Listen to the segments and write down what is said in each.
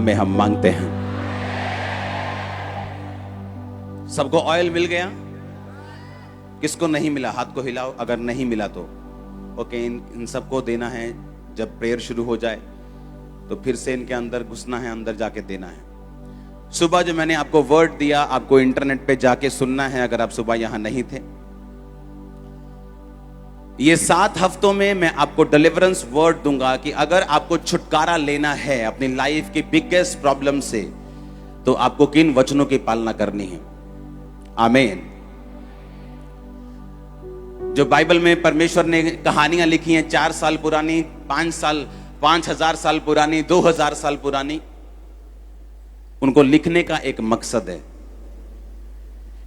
में हम मांगते हैं। सबको ऑयल मिल गया? किसको नहीं मिला हाथ को हिलाओ। अगर नहीं मिला तो ओके, इन सबको देना है। जब प्रेयर शुरू हो जाए तो फिर से इनके अंदर घुसना है, अंदर जाके देना है। सुबह जो मैंने आपको वर्ड दिया, आपको इंटरनेट पे जाके सुनना है अगर आप सुबह यहां नहीं थे। ये 7 हफ्तों में मैं आपको डिलीवरेंस वर्ड दूंगा कि अगर आपको छुटकारा लेना है अपनी लाइफ की बिगेस्ट प्रॉब्लम से, तो आपको किन वचनों की पालना करनी है। आमीन। जो बाइबल में परमेश्वर ने कहानियां लिखी हैं 4 साल पुरानी, 5,000 साल पुरानी, 2000 साल पुरानी, उनको लिखने का एक मकसद है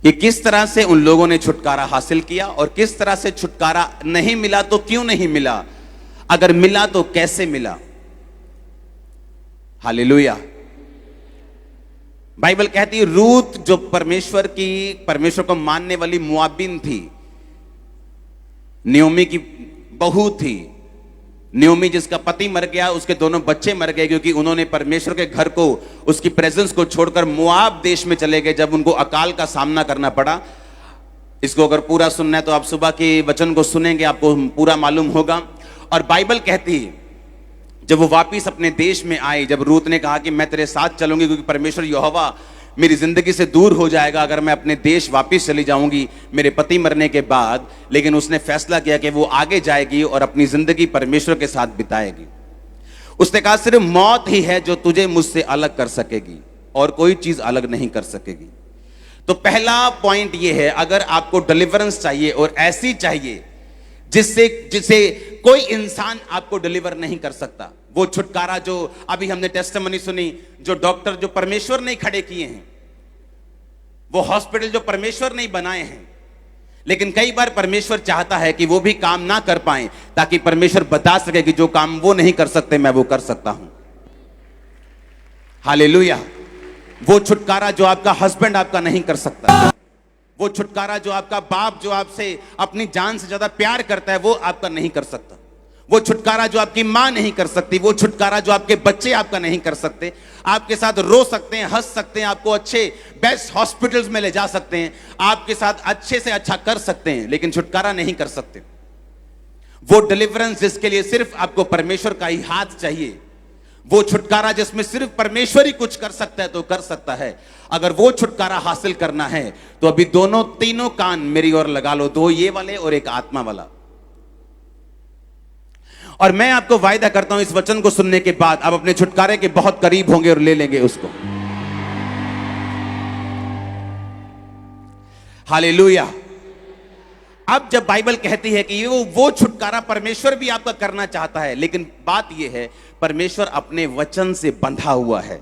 कि किस तरह से उन लोगों ने छुटकारा हासिल किया और किस तरह से छुटकारा नहीं मिला तो क्यों नहीं मिला, अगर मिला तो कैसे मिला। हालेलुया। बाइबल कहती है रूत जो परमेश्वर को मानने वाली मुआबिन थी, नियोमी की बहू थी। नियोमी जिसका पति मर गया, उसके दोनों बच्चे मर गए क्योंकि उन्होंने परमेश्वर के घर को, उसकी प्रेजेंस को छोड़कर मोआब देश में चले गए जब उनको अकाल का सामना करना पड़ा। इसको अगर पूरा सुनना है तो आप सुबह के वचन को सुनेंगे, आपको पूरा मालूम होगा। और बाइबल कहती है जब वो वापिस अपने देश में आई, जब रूत ने कहा कि मैं तेरे साथ चलूंगी क्योंकि परमेश्वर यहोवा मेरी जिंदगी से दूर हो जाएगा अगर मैं अपने देश वापस चली जाऊंगी मेरे पति मरने के बाद, लेकिन उसने फैसला किया कि वो आगे जाएगी और अपनी जिंदगी परमेश्वर के साथ बिताएगी। उसने कहा सिर्फ मौत ही है जो तुझे मुझसे अलग कर सकेगी और कोई चीज अलग नहीं कर सकेगी। तो पहला पॉइंट ये है, अगर आपको डिलीवरेंस चाहिए और ऐसी चाहिए जिससे कोई इंसान आपको डिलीवर नहीं कर सकता, वो छुटकारा जो अभी हमने टेस्टिमनी सुनी, जो डॉक्टर जो परमेश्वर नहीं खड़े किए हैं, वो हॉस्पिटल जो परमेश्वर नहीं बनाए हैं, लेकिन कई बार परमेश्वर चाहता है कि वो भी काम ना कर पाए ताकि परमेश्वर बता सके कि जो काम वो नहीं कर सकते मैं वो कर सकता हूं। हालेलुया। वो छुटकारा जो आपका हस्बैंड आपका नहीं कर सकता, वो छुटकारा जो आपका बाप जो आपसे अपनी जान से ज्यादा प्यार करता है वो आपका नहीं कर सकता, वो छुटकारा जो आपकी मां नहीं कर सकती, वो छुटकारा जो आपके बच्चे आपका नहीं कर सकते। आपके साथ रो सकते हैं, हंस सकते हैं, आपको अच्छे बेस्ट हॉस्पिटल्स में ले जा सकते हैं, आपके साथ अच्छे से अच्छा कर सकते हैं, लेकिन छुटकारा नहीं कर सकते। वो डिलीवरेंस जिसके लिए सिर्फ आपको परमेश्वर का ही हाथ चाहिए, वो छुटकारा जिसमें सिर्फ परमेश्वर ही कुछ कर सकता है तो कर सकता है। अगर वो छुटकारा हासिल करना है तो अभी तीनों कान मेरी ओर लगा लो, 2 ये वाले और एक आत्मा वाला। और मैं आपको वायदा करता हूं इस वचन को सुनने के बाद आप अपने छुटकारे के बहुत करीब होंगे और ले लेंगे उसको। हालेलुया। अब जब बाइबल कहती है कि वो छुटकारा परमेश्वर भी आपका करना चाहता है, लेकिन बात यह है परमेश्वर अपने वचन से बंधा हुआ है,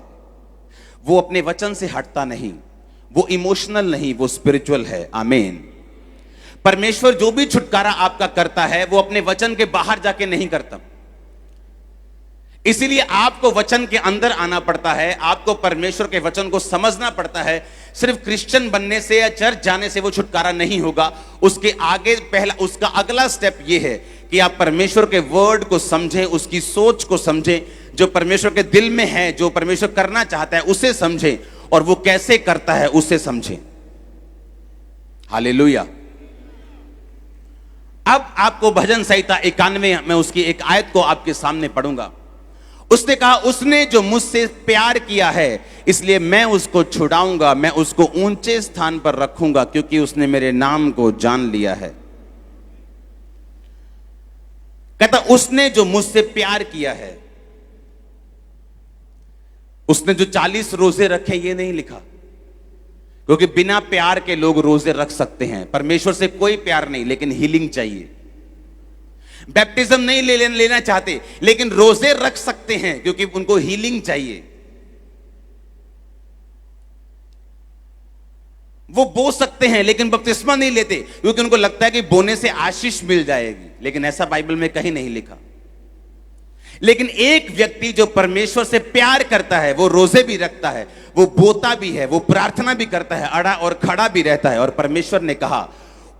वो अपने वचन से हटता नहीं, वो इमोशनल नहीं, वो स्पिरिचुअल है। आमीन। परमेश्वर जो भी छुटकारा आपका करता है वो अपने वचन के बाहर जाके नहीं करता, इसीलिए आपको वचन के अंदर आना पड़ता है, आपको परमेश्वर के वचन को समझना पड़ता है। सिर्फ क्रिश्चियन बनने से या चर्च जाने से वो छुटकारा नहीं होगा। उसके आगे उसका अगला स्टेप ये है कि आप परमेश्वर के वर्ड को समझें, उसकी सोच को समझें, जो परमेश्वर के दिल में है, जो परमेश्वर करना चाहता है उसे समझें, और वो कैसे करता है उसे समझें। हालेलुया। अब आपको भजन संहिता 91 में उसकी एक आयत को आपके सामने पढ़ूंगा। उसने कहा उसने जो मुझसे प्यार किया है इसलिए मैं उसको छुड़ाऊंगा, मैं उसको ऊंचे स्थान पर रखूंगा क्योंकि उसने मेरे नाम को जान लिया है। कहता उसने जो मुझसे प्यार किया है, उसने जो 40 रोजे रखे ये नहीं लिखा, क्योंकि बिना प्यार के लोग रोजे रख सकते हैं। परमेश्वर से कोई प्यार नहीं, लेकिन हीलिंग चाहिए। बैप्टिज्म नहीं लेना चाहते, लेकिन रोजे रख सकते हैं क्योंकि उनको हीलिंग चाहिए। वो बो सकते हैं लेकिन बपतिस्मा नहीं लेते क्योंकि उनको लगता है कि बोने से आशीष मिल जाएगी, लेकिन ऐसा बाइबल में कहीं नहीं लिखा। लेकिन एक व्यक्ति जो परमेश्वर से प्यार करता है वो रोजे भी रखता है, वो बोता भी है, वो प्रार्थना भी करता है, अड़ा और खड़ा भी रहता है। और परमेश्वर ने कहा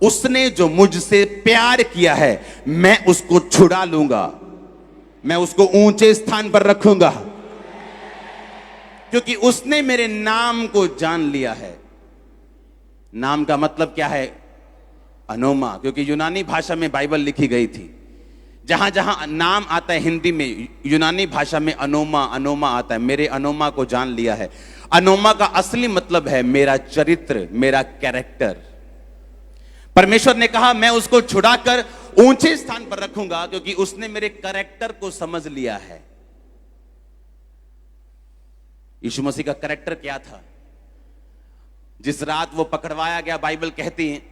उसने जो मुझसे प्यार किया है मैं उसको छुड़ा लूंगा, मैं उसको ऊंचे स्थान पर रखूंगा। क्योंकि उसने मेरे नाम को जान लिया है। नाम का मतलब क्या है? अनोमा, क्योंकि यूनानी भाषा में बाइबल लिखी गई थी। जहां जहां नाम आता है हिंदी में, यूनानी भाषा में अनोमा अनोमा आता है। मेरे अनोमा को जान लिया है। अनोमा का असली मतलब है मेरा चरित्र, मेरा कैरेक्टर। परमेश्वर ने कहा मैं उसको छुड़ाकर ऊंचे स्थान पर रखूंगा, क्योंकि उसने मेरे कैरेक्टर को समझ लिया है। यीशु मसीह का कैरेक्टर क्या था? जिस रात वो पकड़वाया गया, बाइबल कहती है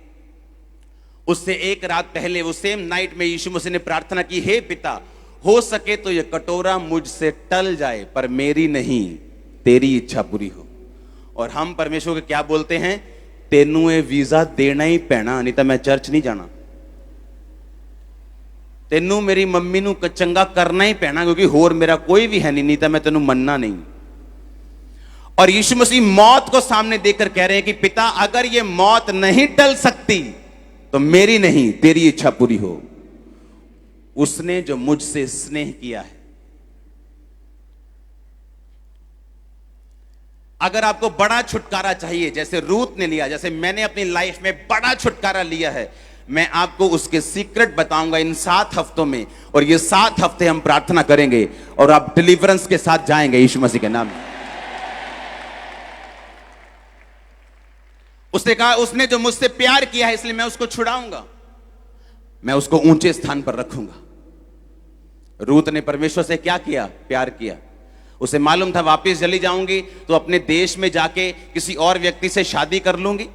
उससे एक रात पहले, वो सेम नाइट में यीशु मसीह ने प्रार्थना की, हे पिता, हो सके तो ये कटोरा मुझसे टल जाए, पर मेरी नहीं तेरी इच्छा पूरी हो। और हम परमेश्वर को क्या बोलते हैं? तेनू ये वीजा देना ही पैना, नहीं तो मैं चर्च नहीं जाना। तेनू मेरी मम्मी नू चंगा करना ही पैना, क्योंकि होर मेरा कोई भी है नहीं तो मैं तेनू मनना नहीं। और यीशु मसीह मौत को सामने देखकर कह रहे हैं कि पिता, अगर ये मौत नहीं टल सकती तो मेरी नहीं तेरी इच्छा पूरी हो। उसने जो मुझसे स्नेह किया है। अगर आपको बड़ा छुटकारा चाहिए, जैसे रूत ने लिया, जैसे मैंने अपनी लाइफ में बड़ा छुटकारा लिया है, मैं आपको उसके सीक्रेट बताऊंगा इन 7 हफ्तों में। और ये 7 हफ्ते हम प्रार्थना करेंगे और आप डिलीवरेंस के साथ जाएंगे यीशु मसीह के नाम में। उसने कहा उसने जो मुझसे प्यार किया है इसलिए मैं उसको छुड़ाऊंगा, मैं उसको ऊंचे स्थान पर रखूंगा। रूत ने परमेश्वर से क्या किया? प्यार किया। उसे मालूम था वापस चली जाऊंगी तो अपने देश में जाके किसी और व्यक्ति से शादी कर लूंगी,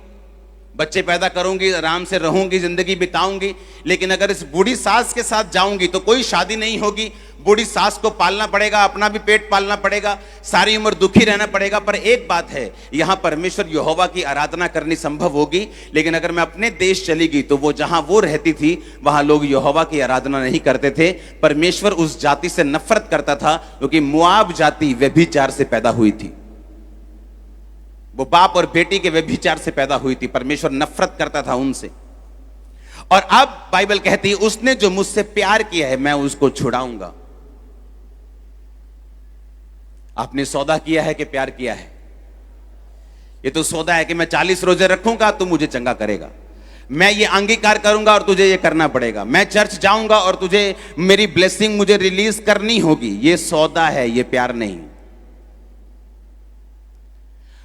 बच्चे पैदा करूंगी, आराम से रहूंगी, जिंदगी बिताऊंगी। लेकिन अगर इस बूढ़ी सास के साथ जाऊंगी तो कोई शादी नहीं होगी, बूढ़ी सास को पालना पड़ेगा, अपना भी पेट पालना पड़ेगा, सारी उम्र दुखी रहना पड़ेगा। पर एक बात है, यहां परमेश्वर यहोवा की आराधना करनी संभव होगी। लेकिन अगर मैं अपने देश चली गई तो वो जहां वो रहती थी वहां लोग यहोवा की आराधना नहीं करते थे। परमेश्वर उस जाति से नफरत करता था, क्योंकि मुआब जाति व्यभिचार से पैदा हुई थी। वो बाप और बेटी के व्यभिचार से पैदा हुई थी। परमेश्वर नफरत करता था उनसे। और अब बाइबल कहती है उसने जो मुझसे प्यार किया है मैं उसको छुड़ाऊंगा। आपने सौदा किया है कि प्यार किया है? ये तो सौदा है कि मैं 40 रोजे रखूंगा तो मुझे चंगा करेगा, मैं ये अंगीकार करूंगा और तुझे ये करना पड़ेगा, मैं चर्च जाऊंगा और तुझे मेरी ब्लेसिंग मुझे रिलीज करनी होगी। ये सौदा है, ये प्यार नहीं।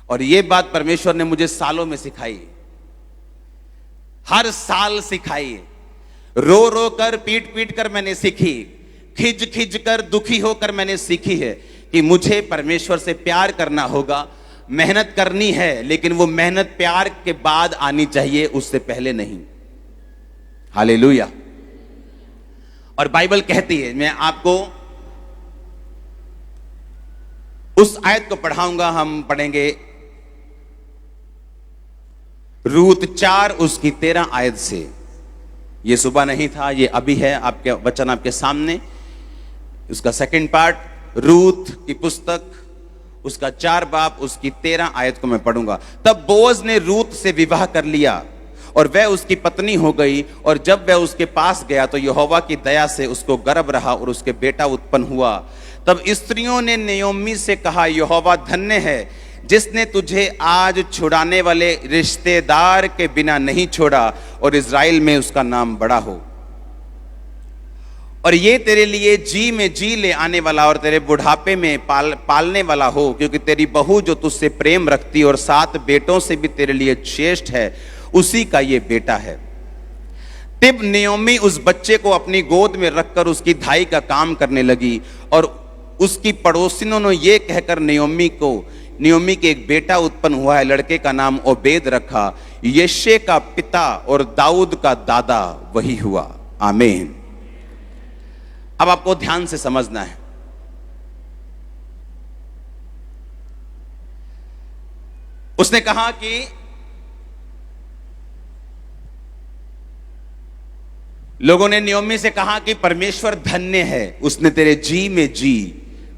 और ये बात परमेश्वर ने मुझे सालों में सिखाई, हर साल सिखाई। रो रो कर, पीट पीट कर मैंने सीखी, खिज खिज कर, दुखी होकर मैंने सीखी है कि मुझे परमेश्वर से प्यार करना होगा, मेहनत करनी है, लेकिन वो मेहनत प्यार के बाद आनी चाहिए, उससे पहले नहीं। हालेलुया। और बाइबल कहती है, मैं आपको उस आयत को पढ़ाऊंगा। हम पढ़ेंगे रूत 4 उसकी 13 आयत से। ये सुबह नहीं था, ये अभी है, आपके वचन आपके सामने। उसका सेकंड पार्ट, रूत की पुस्तक, उसका 4 बाब, उसकी 13 आयत को मैं पढ़ूंगा। तब बोअज ने रूत से विवाह कर लिया और वह उसकी पत्नी हो गई। और जब वह उसके पास गया तो यहोवा की दया से उसको गर्भ रहा और उसके बेटा उत्पन्न हुआ। तब स्त्रियों ने नयोमी से कहा, यहोवा धन्य है जिसने तुझे आज छुड़ाने वाले रिश्तेदार के बिना नहीं छोड़ा, और इज़राइल में उसका नाम बड़ा हो। और ये तेरे लिए जी में जी ले आने वाला और तेरे बुढ़ापे में पालने वाला हो, क्योंकि तेरी बहू जो तुझसे प्रेम रखती और 7 बेटों से भी तेरे लिए श्रेष्ठ है, उसी का ये बेटा है। तब नयोमी उस बच्चे को अपनी गोद में रखकर उसकी धाई का काम करने लगी। और उसकी पड़ोसिनों ने ये कहकर नयोमी के एक बेटा उत्पन्न हुआ है, लड़के का नाम ओबेद रखा। यिशै का पिता और दाऊद का दादा वही हुआ। आमीन। अब आपको ध्यान से समझना है। उसने कहा कि लोगों ने नयोमी से कहा कि परमेश्वर धन्य है, उसने तेरे जी में जी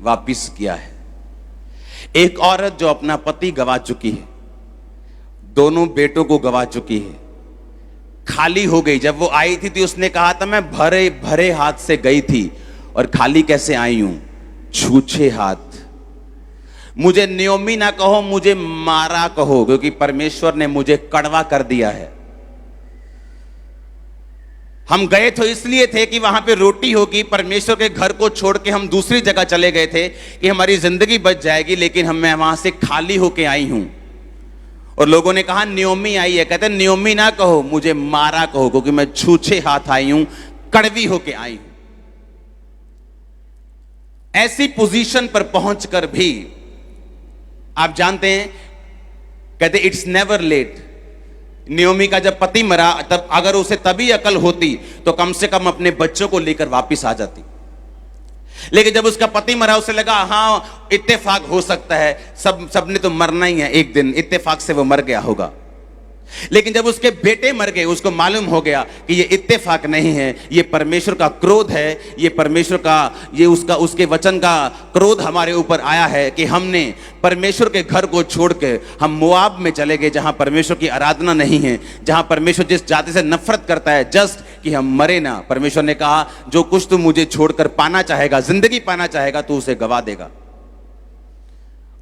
वापिस किया है। एक औरत जो अपना पति गवा चुकी है, दोनों बेटों को गवा चुकी है, खाली हो गई। जब वो आई थी तो उसने कहा था मैं भरे भरे हाथ से गई थी और खाली कैसे आई हूं? छूछे हाथ। मुझे नियोमी ना कहो, मुझे मारा कहो, क्योंकि परमेश्वर ने मुझे कड़वा कर दिया है। हम गए तो इसलिए थे कि वहां पे रोटी होगी, परमेश्वर के घर को छोड़ के हम दूसरी जगह चले गए थे कि हमारी जिंदगी बच जाएगी, लेकिन मैं वहां से खाली होके आई हूं। और लोगों ने कहा नियोमी आई है, कहते नियोमी ना कहो, मुझे मारा कहो, क्योंकि मैं छूछे हाथ आई हूं, कड़वी होके आई हूं। ऐसी पोजीशन पर पहुंचकर भी आप जानते हैं, कहते इट्स नेवर लेट। नियोमी का जब पति मरा, तब अगर उसे तभी अकल होती तो कम से कम अपने बच्चों को लेकर वापस आ जाती। लेकिन जब उसका पति मरा, उसे लगा हाँ इत्तेफाक हो सकता है, सबने तो मरना ही है एक दिन, इत्तेफाक से वो मर गया होगा। लेकिन जब उसके बेटे मर गए, उसको मालूम हो गया कि ये इत्तेफाक नहीं है, ये परमेश्वर का क्रोध है, ये परमेश्वर का, ये उसके वचन का क्रोध हमारे ऊपर आया है कि हमने परमेश्वर के घर को छोड़ के हम मोआब में चले गए, जहां परमेश्वर की आराधना नहीं है, जहां परमेश्वर जिस जाति से नफरत करता है, जस्ट कि हम मरे ना। परमेश्वर ने कहा जो कुछ तू मुझे छोड़कर पाना चाहेगा, जिंदगी पाना चाहेगा, तू उसे गवा देगा।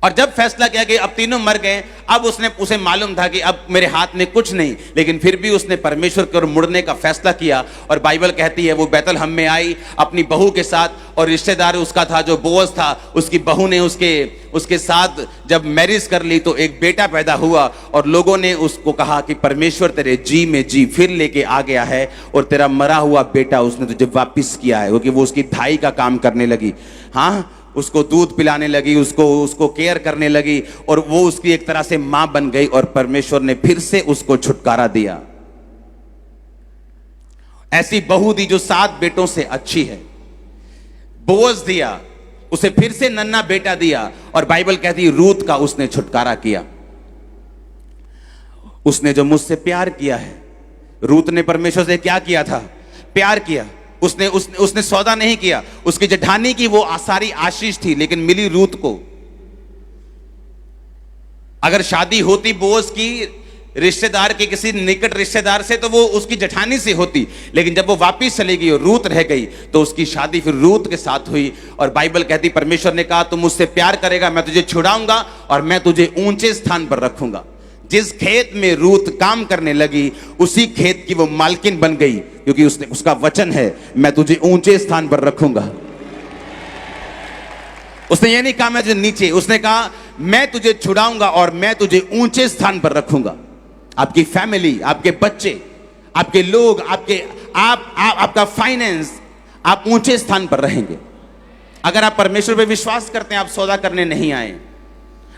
और जब फैसला किया कि अब तीनों मर गए, अब उसे मालूम था कि अब मेरे हाथ में कुछ नहीं, लेकिन फिर भी उसने परमेश्वर की ओर मुड़ने का फैसला किया। और बाइबल कहती है वो बैतलहम में आई अपनी बहू के साथ, और रिश्तेदार उसका था जो बोअज था, उसकी बहू ने उसके साथ जब मैरिज कर ली तो एक बेटा पैदा हुआ। और लोगों ने उसको कहा कि परमेश्वर तेरे जी में जी फिर लेके आ गया है, और तेरा मरा हुआ बेटा उसने तुझे वापिस किया है, क्योंकि वो उसकी धाई का काम करने लगी। हाँ, उसको दूध पिलाने लगी, उसको केयर करने लगी, और वो उसकी एक तरह से मां बन गई, और परमेश्वर ने फिर से उसको छुटकारा दिया। ऐसी बहू दी जो 7 बेटों से अच्छी है, बोअज दिया, उसे फिर से नन्ना बेटा दिया। और बाइबल कहती रूत का उसने छुटकारा किया। उसने जो मुझसे प्यार किया है, रूत ने परमेश्वर से क्या किया था? प्यार किया। उसने सौदा नहीं किया, उसकी जेठानी की वो सारी आशीष थी, लेकिन मिली रूत को। अगर शादी होती बोअज की रिश्तेदार के किसी निकट रिश्तेदार से, तो वो उसकी जेठानी से होती, लेकिन जब वो वापिस चली गई और रूत रह गई, तो उसकी शादी फिर रूत के साथ हुई। और बाइबल कहती परमेश्वर ने कहा तुम मुझसे प्यार करेगा, मैं तुझे छुड़ाऊंगा और मैं तुझे ऊंचे स्थान पर रखूंगा। जिस खेत में रूत काम करने लगी, उसी खेत की वो मालकिन बन गई, क्योंकि उसका वचन है मैं तुझे ऊंचे स्थान पर रखूंगा। उसने ये नहीं कहा मैं तुझे नीचे, उसने कहा मैं तुझे छुड़ाऊंगा और मैं तुझे ऊंचे स्थान पर रखूंगा। आपकी फैमिली, आपके बच्चे, आपके लोग, आपका फाइनेंस, आप ऊंचे स्थान पर रहेंगे। अगर आप परमेश्वर पे विश्वास करते हैं, आप सौदा करने नहीं आए,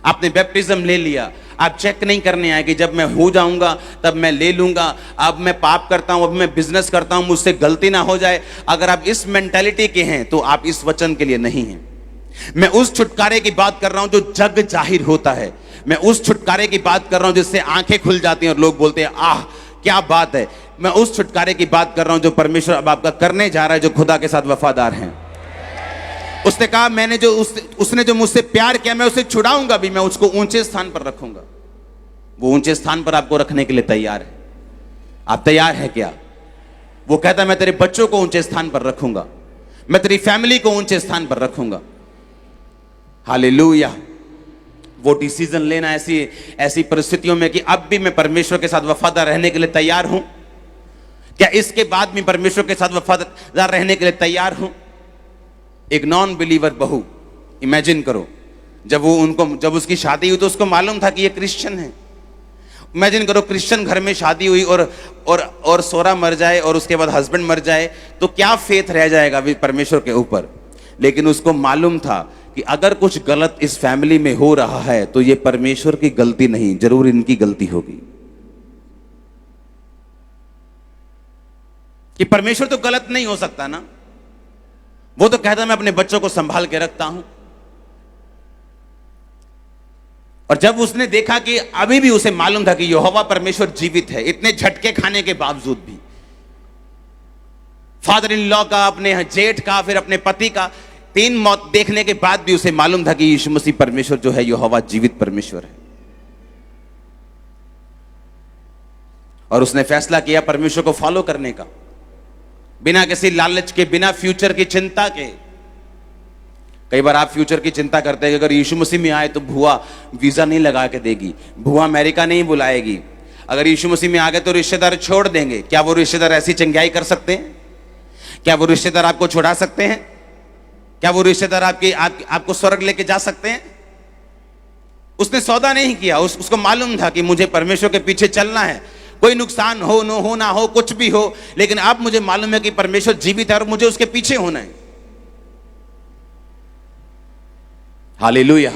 आपने बैप्टिज्म ले लिया, आप चेक नहीं करने आए कि जब मैं हो जाऊंगा तब मैं ले लूंगा, अब मैं पाप करता हूं, अब मैं बिजनेस करता हूं, मुझसे गलती ना हो जाए। अगर आप इस मेंटालिटी के हैं तो आप इस वचन के लिए नहीं हैं। मैं उस छुटकारे की बात कर रहा हूं जो जग जाहिर होता है। मैं उस छुटकारे की बात कर रहा हूं जिससे आंखें खुल जाती हैं और लोग बोलते हैं आह क्या बात है। मैं उस छुटकारे की बात कर रहा हूं जो परमेश्वर अब आपका करने जा रहा है, जो खुदा के साथ वफादार हैं। उसने कहा उसने जो मुझसे प्यार किया, मैं उसे छुड़ाऊंगा भी, मैं उसको ऊंचे स्थान पर रखूंगा। वो ऊंचे स्थान पर आपको रखने के लिए तैयार है। आप तैयार हैं क्या? वो कहता है मैं तेरे बच्चों को ऊंचे स्थान पर रखूंगा, मैं तेरी फैमिली को ऊंचे स्थान पर रखूंगा। हालेलुया। वो डिसीजन लेना ऐसी परिस्थितियों में कि अब भी मैं परमेश्वर के साथ वफादार रहने के लिए तैयार हूं क्या? इसके बाद भी परमेश्वर के साथ वफादार रहने के लिए तैयार हूं? एक नॉन बिलीवर बहू, इमेजिन करो, जब उसकी शादी हुई तो उसको मालूम था कि ये क्रिश्चियन है। इमेजिन करो क्रिश्चियन घर में शादी हुई और सोरा मर जाए और उसके बाद हस्बैंड मर जाए, तो क्या फेथ रह जाएगा परमेश्वर के ऊपर। लेकिन उसको मालूम था कि अगर कुछ गलत इस फैमिली में हो रहा है तो ये परमेश्वर की गलती नहीं, जरूर इनकी गलती होगी। कि परमेश्वर तो गलत नहीं हो सकता ना, वो तो कहता मैं अपने बच्चों को संभाल के रखता हूं। और जब उसने देखा कि अभी भी उसे मालूम था कि यहोवा परमेश्वर जीवित है, इतने झटके खाने के बावजूद भी, फादर इन लॉ का, अपने जेठ का, फिर अपने पति का 3 मौत देखने के बाद भी उसे मालूम था कि यीशु मसीह परमेश्वर जो है यहोवा जीवित परमेश्वर है। और उसने फैसला किया परमेश्वर को फॉलो करने का, बिना किसी लालच के, बिना फ्यूचर की चिंता के। कई बार आप फ्यूचर की चिंता करते हैं कि अगर यीशु मसीह में आए तो भुआ वीजा नहीं लगा के देगी, भुआ अमेरिका नहीं बुलाएगी, अगर यीशु मसीह में आ गए तो रिश्तेदार छोड़ देंगे। क्या वो रिश्तेदार ऐसी चंगाई कर सकते हैं? क्या वो रिश्तेदार आपको छुड़ा सकते हैं? क्या वो रिश्तेदार आपको स्वर्ग लेके जा सकते हैं? उसने सौदा नहीं किया, उसको मालूम था कि मुझे परमेश्वर के पीछे चलना है, कोई नुकसान हो ना हो कुछ भी हो, लेकिन अब मुझे मालूम है कि परमेश्वर जीवित है और मुझे उसके पीछे होना है। हालेलुया।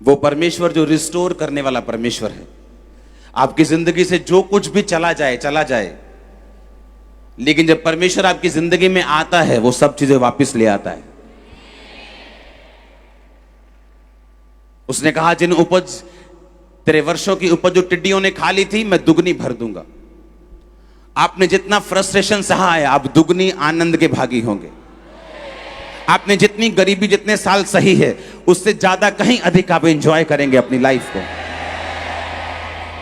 वो परमेश्वर जो रिस्टोर करने वाला परमेश्वर है। आपकी जिंदगी से जो कुछ भी चला जाए, लेकिन जब परमेश्वर आपकी जिंदगी में आता है वो सब चीजें वापस ले आता है। उसने कहा जिन उपज तेरे वर्षों की उपज जो टिड्डियों ने खा ली थी मैं दुगनी भर दूंगा। आपने जितना फ्रस्ट्रेशन सहा है आप दुगनी आनंद के भागी होंगे। आपने जितनी गरीबी जितने साल सही है उससे ज्यादा कहीं अधिक आप एंजॉय करेंगे अपनी लाइफ को।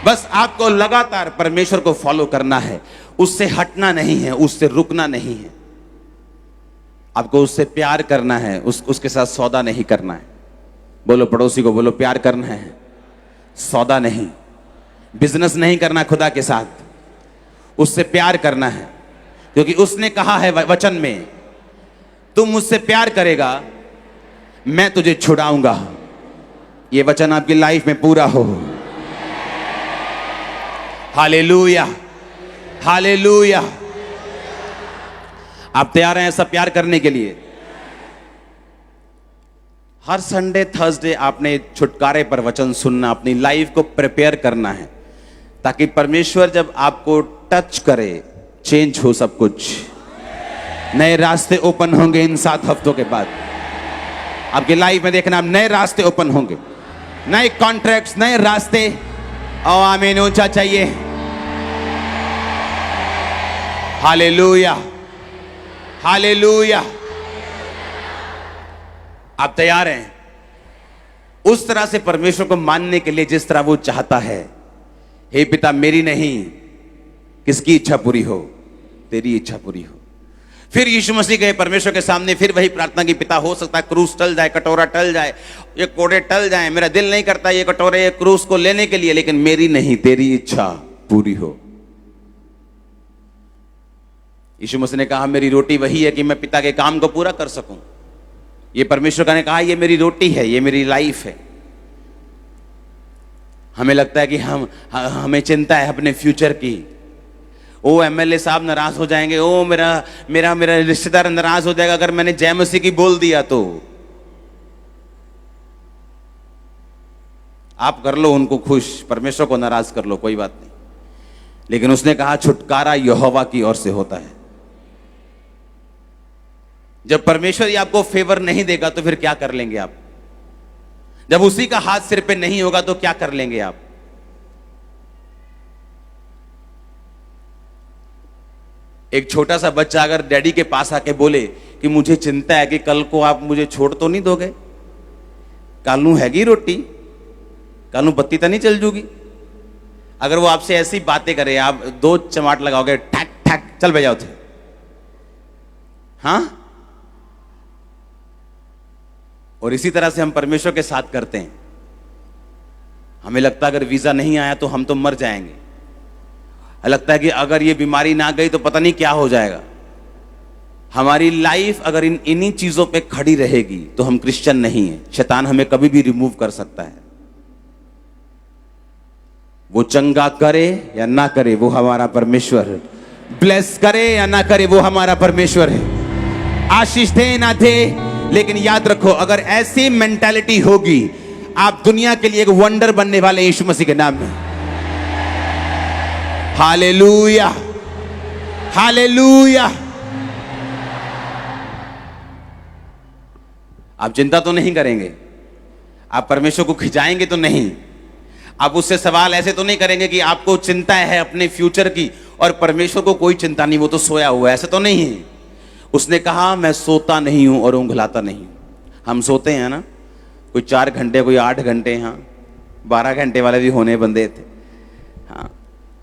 बस आपको लगातार परमेश्वर को फॉलो करना है, उससे हटना नहीं है, उससे रुकना नहीं है। आपको उससे प्यार करना है, उसके साथ सौदा नहीं करना है। बोलो पड़ोसी को, बोलो प्यार करना है, सौदा नहीं। बिजनेस नहीं करना खुदा के साथ, उससे प्यार करना है। क्योंकि उसने कहा है वचन में, तू मुझसे प्यार करेगा मैं तुझे छुड़ाऊंगा। ये वचन आपकी लाइफ में पूरा हो। Hallelujah, hallelujah. आप तैयार हैं ऐसा प्यार करने के लिए? हर संडे थर्सडे आपने छुटकारे पर वचन सुनना, अपनी लाइफ को प्रिपेयर करना है, ताकि परमेश्वर जब आपको टच करे चेंज हो सब कुछ। नए रास्ते ओपन होंगे इन 7 हफ्तों के बाद। आपकी लाइफ में देखना, नए रास्ते ओपन होंगे, नए कॉन्ट्रैक्ट्स, नए रास्ते। और आमीन ऊंचा चाहिए। Hallelujah, hallelujah. आप तैयार हैं उस तरह से परमेश्वर को मानने के लिए जिस तरह वो चाहता है? हे पिता, मेरी नहीं किसकी इच्छा पूरी हो? तेरी इच्छा पूरी हो। फिर यीशु मसीह गए परमेश्वर के सामने, फिर वही प्रार्थना की, पिता हो सकता है क्रूस टल जाए, कटोरा टल जाए, ये कोड़े टल जाए, मेरा दिल नहीं करता ये कटोरे ये क्रूस को लेने के लिए, लेकिन मेरी नहीं तेरी इच्छा पूरी हो। यीशु मसीह ने कहा मेरी रोटी वही है कि मैं पिता के काम को पूरा कर सकूं। ये परमेश्वर का ने कहा ये मेरी रोटी है, ये मेरी लाइफ है। हमें लगता है कि हमें चिंता है अपने फ्यूचर की। ओ एमएलए साहब नाराज हो जाएंगे, ओ मेरा रिश्तेदार नाराज हो जाएगा अगर मैंने जय मसीह की बोल दिया तो। आप कर लो उनको खुश, परमेश्वर को नाराज कर लो, कोई बात नहीं। लेकिन उसने कहा छुटकारा यहोवा की ओर से होता है। जब परमेश्वर ही आपको फेवर नहीं देगा तो फिर क्या कर लेंगे आप? जब उसी का हाथ सिर पे नहीं होगा तो क्या कर लेंगे आप? एक छोटा सा बच्चा अगर डैडी के पास आके बोले कि मुझे चिंता है कि कल को आप मुझे छोड़ तो नहीं दोगे, कालू हैगी रोटी, कालू बत्ती तो नहीं चल जूगी। अगर वो आपसे ऐसी बातें करे, आप 2 चमाट लगाओगे, ठक ठक चल बजाओ थे। हाँ, और इसी तरह से हम परमेश्वर के साथ करते हैं। हमें लगता है अगर वीजा नहीं आया तो हम तो मर जाएंगे। लगता है कि अगर ये बीमारी ना गई तो पता नहीं क्या हो जाएगा। हमारी लाइफ अगर इन्हीं चीजों पे खड़ी रहेगी तो हम क्रिश्चियन नहीं है। शैतान हमें कभी भी रिमूव कर सकता है। वो चंगा करे या ना करे वो हमारा परमेश्वर है, ब्लेस करे या ना करे वो हमारा परमेश्वर है, आशीष दे ना दे। लेकिन याद रखो, अगर ऐसी मेंटालिटी होगी आप दुनिया के लिए एक वंडर बनने वाले यीशु मसीह के नाम में। Hallelujah, hallelujah. आप चिंता तो नहीं करेंगे, आप परमेश्वर को खिंचाएंगे तो नहीं, आप उससे सवाल ऐसे तो नहीं करेंगे कि आपको चिंता है अपने फ्यूचर की और परमेश्वर को कोई चिंता नहीं, वो तो सोया हुआ है, ऐसा तो नहीं है। उसने कहा मैं सोता नहीं हूं और ऊंघलाता नहीं हूं। हम सोते हैं ना, कोई 4 घंटे, कोई 8 घंटे, हाँ 12 घंटे वाले भी होने बंदे थे, हाँ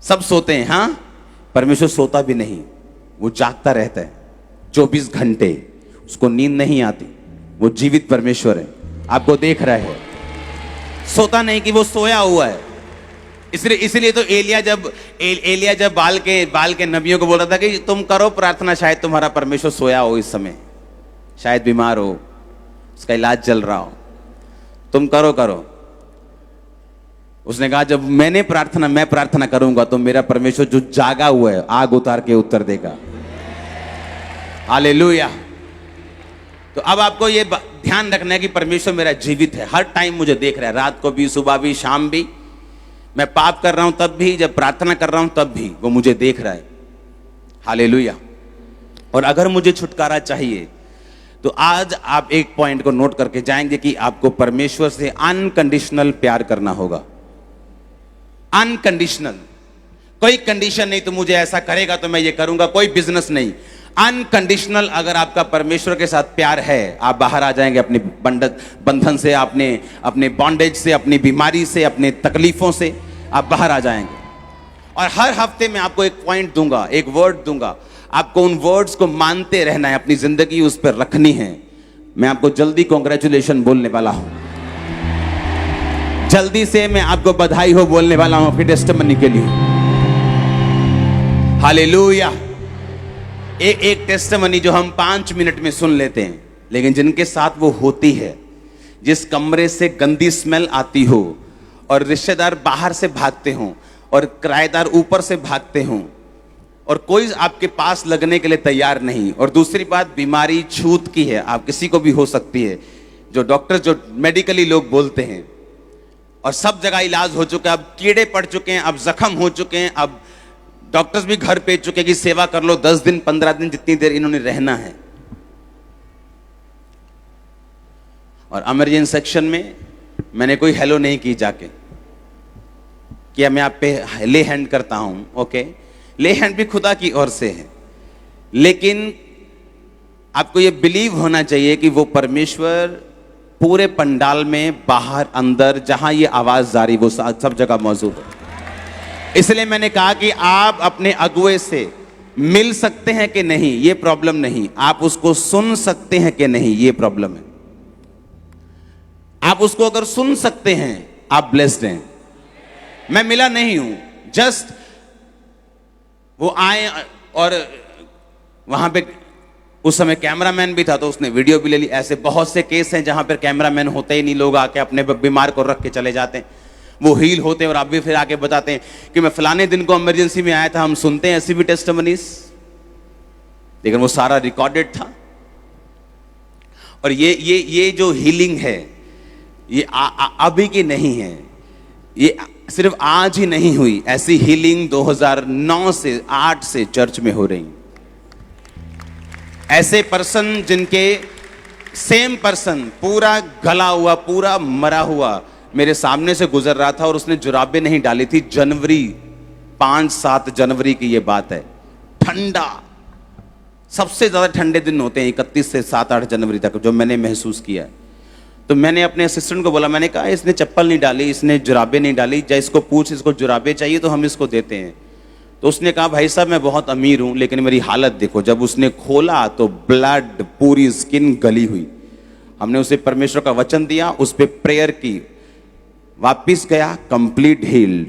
सब सोते हैं। हाँ, परमेश्वर सोता भी नहीं, वो जागता रहता है 24 घंटे। उसको नींद नहीं आती, वो जीवित परमेश्वर है, आपको देख रहा है, सोता नहीं कि वो सोया हुआ है। इसलिए तो एलिया जब बाल के नबियों को बोल रहा था कि तुम करो प्रार्थना, शायद तुम्हारा परमेश्वर सोया हो इस समय, शायद बीमार हो, उसका इलाज चल रहा हो, तुम करो। उसने कहा जब मैं प्रार्थना करूंगा तो मेरा परमेश्वर जो जागा हुआ है आग उतार के उत्तर देगा। हालेलुया। तो अब आपको ये ध्यान रखना है कि परमेश्वर मेरा जीवित है, हर टाइम मुझे देख रहा है, रात को भी, सुबह भी, शाम भी, मैं पाप कर रहा हूं तब भी, जब प्रार्थना कर रहा हूं तब भी वो मुझे देख रहा है। हालेलुया। और अगर मुझे छुटकारा चाहिए तो आज आप एक पॉइंट को नोट करके जाएंगे कि आपको परमेश्वर से अनकंडीशनल प्यार करना होगा। अनकंडीशनल, कोई कंडीशन नहीं, तो मुझे ऐसा करेगा तो मैं ये करूंगा, कोई बिजनेस नहीं। अनकंडीशनल अगर आपका परमेश्वर के साथ प्यार है, आप बाहर आ जाएंगे अपने बंधन से, अपने बॉन्डेज से, अपनी बीमारी से, अपने तकलीफों से आप बाहर आ जाएंगे। और हर हफ्ते में आपको एक पॉइंट दूंगा, एक वर्ड दूंगा, आपको उन वर्ड्स को मानते रहना है, अपनी जिंदगी उस पर रखनी है। मैं आपको जल्दी कॉन्ग्रेचुलेशन बोलने वाला हूं, जल्दी से मैं आपको बधाई हो बोलने वाला हूं आपके टेस्टिमनी के लिए। हालेलुया। एक टेस्टिमनी जो हम 5 मिनट में सुन लेते हैं, लेकिन जिनके साथ वो होती है, जिस कमरे से गंदी स्मेल आती हो और रिश्तेदार बाहर से भागते हों और किराएदार ऊपर से भागते हों और कोई आपके पास लगने के लिए तैयार नहीं, और दूसरी बात बीमारी छूत की है, आप किसी को भी हो सकती है, जो डॉक्टर, जो मेडिकली लोग बोलते हैं, और सब जगह इलाज हो चुका है, अब कीड़े पड़ चुके हैं, अब जख्म हो चुके हैं, अब डॉक्टर्स भी घर भेज चुके हैं कि सेवा कर लो 10 दिन 15 दिन, जितनी देर इन्होंने रहना है। और इमरजेंसी सेक्शन में मैंने कोई हेलो नहीं की जाके, क्या मैं आप पे ले हैंड करता हूं, ओके, ले हैंड भी खुदा की ओर से है, लेकिन आपको ये बिलीव होना चाहिए कि वो परमेश्वर पूरे पंडाल में, बाहर अंदर, जहां ये आवाज जारी, वो सब जगह मौजूद है। इसलिए मैंने कहा कि आप अपने अगुए से मिल सकते हैं कि नहीं, ये प्रॉब्लम नहीं, आप उसको सुन सकते हैं कि नहीं, ये प्रॉब्लम है। आप उसको अगर सुन सकते हैं, आप ब्लेस्ड हैं। मैं मिला नहीं हूं, जस्ट वो आए, और वहां पे उस समय कैमरामैन भी था तो उसने वीडियो भी ले ली। ऐसे बहुत से केस हैं जहां पर कैमरामैन होते ही नहीं, लोग आके अपने बीमार को रख के चले जाते हैं, वो हील होते हैं और आप भी फिर आके बताते हैं कि मैं फलाने दिन को इमरजेंसी में आया था। हम सुनते हैं ऐसी भी टेस्टिमनीज, लेकिन वो सारा रिकॉर्डेड था। और ये जो हीलिंग है, ये अभी की नहीं है, ये सिर्फ आज ही नहीं हुई, ऐसी हीलिंग 2009 से 8 से चर्च में हो रही। ऐसे पर्सन जिनके सेम पर्सन पूरा गला हुआ, पूरा मरा हुआ मेरे सामने से गुजर रहा था और उसने जुराबें नहीं डाली थी। जनवरी 5-7 जनवरी की ये बात है, ठंडा, सबसे ज्यादा ठंडे दिन होते हैं 31 से 7-8 जनवरी तक, जो मैंने महसूस किया है। तो मैंने अपने असिस्टेंट को बोला, मैंने कहा इसने चप्पल नहीं डाली, इसने जुराबें नहीं डाली, जा इसको पूछ, इसको जुराबें चाहिए तो हम इसको देते हैं। तो उसने कहा भाई साहब मैं बहुत अमीर हूं, लेकिन मेरी हालत देखो। जब उसने खोला तो ब्लड, पूरी स्किन गली हुई। हमने उसे परमेश्वर का वचन दिया, उस पर प्रेयर की, वापिस गया कंप्लीट हील्ड।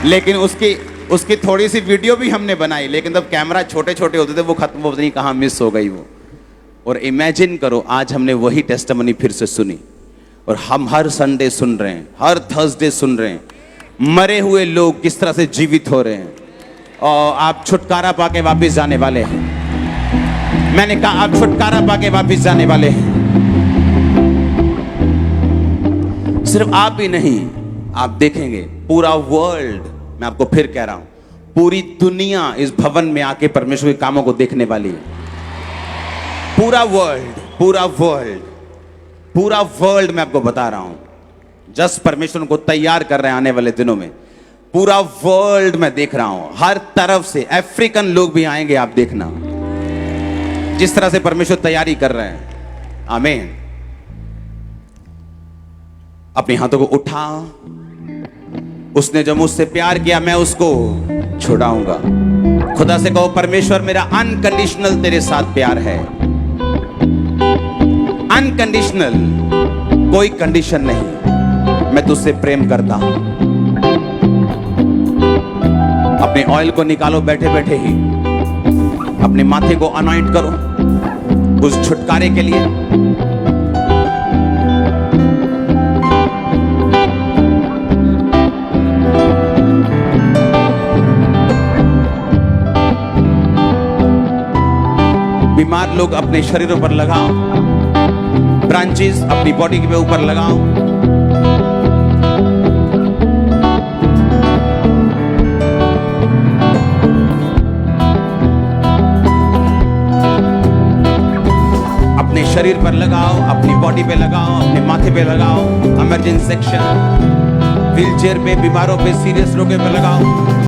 लेकिन उसकी थोड़ी सी वीडियो भी हमने बनाई, लेकिन तब कैमरा छोटे छोटे होते थे, वो खत्म, वो नहीं कहां मिस हो गई वो। और इमेजिन करो, आज हमने वही टेस्टिमनी फिर से सुनी, और हम हर संडे सुन रहे हैं, हर थर्सडे सुन रहे हैं, मरे हुए लोग किस तरह से जीवित हो रहे हैं, और आप छुटकारा पाके वापस जाने वाले हैं। मैंने कहा आप छुटकारा पाके वापस जाने वाले हैं। सिर्फ आप ही नहीं, आप देखेंगे पूरा वर्ल्ड, मैं आपको फिर कह रहा हूं, पूरी दुनिया इस भवन में आके परमेश्वर के कामों को देखने वाली है। पूरा वर्ल्ड मैं आपको बता रहा हूं, जस्ट परमेश्वर को तैयार कर रहे हैं आने वाले दिनों में। पूरा वर्ल्ड मैं देख रहा हूं, हर तरफ से अफ्रीकन लोग भी आएंगे, आप देखना जिस तरह से परमेश्वर तैयारी कर रहे हैं। आमीन। अपने हाथों को उठा, उसने जो मुझसे प्यार किया मैं उसको छुड़ाऊंगा, खुदा से कहो, परमेश्वर मेरा अनकंडीशनल तेरे साथ प्यार है, अनकंडीशनल, कोई कंडीशन नहीं, मैं तुझसे प्रेम करता हूं। अपने ऑयल को निकालो, बैठे बैठे ही अपने माथे को अनॉइंट करो उस छुटकारे के लिए। बीमार लोग अपने शरीरों पर लगाओ, ब्रांचेस अपनी बॉडी के ऊपर लगाओ। अपने शरीर पर लगाओ, अपनी बॉडी पे लगाओ, अपने माथे पे लगाओ, इमरजेंसी सेक्शन, व्हीलचेयर पे, बीमारों पे, सीरियस रोगियों पे लगाओ।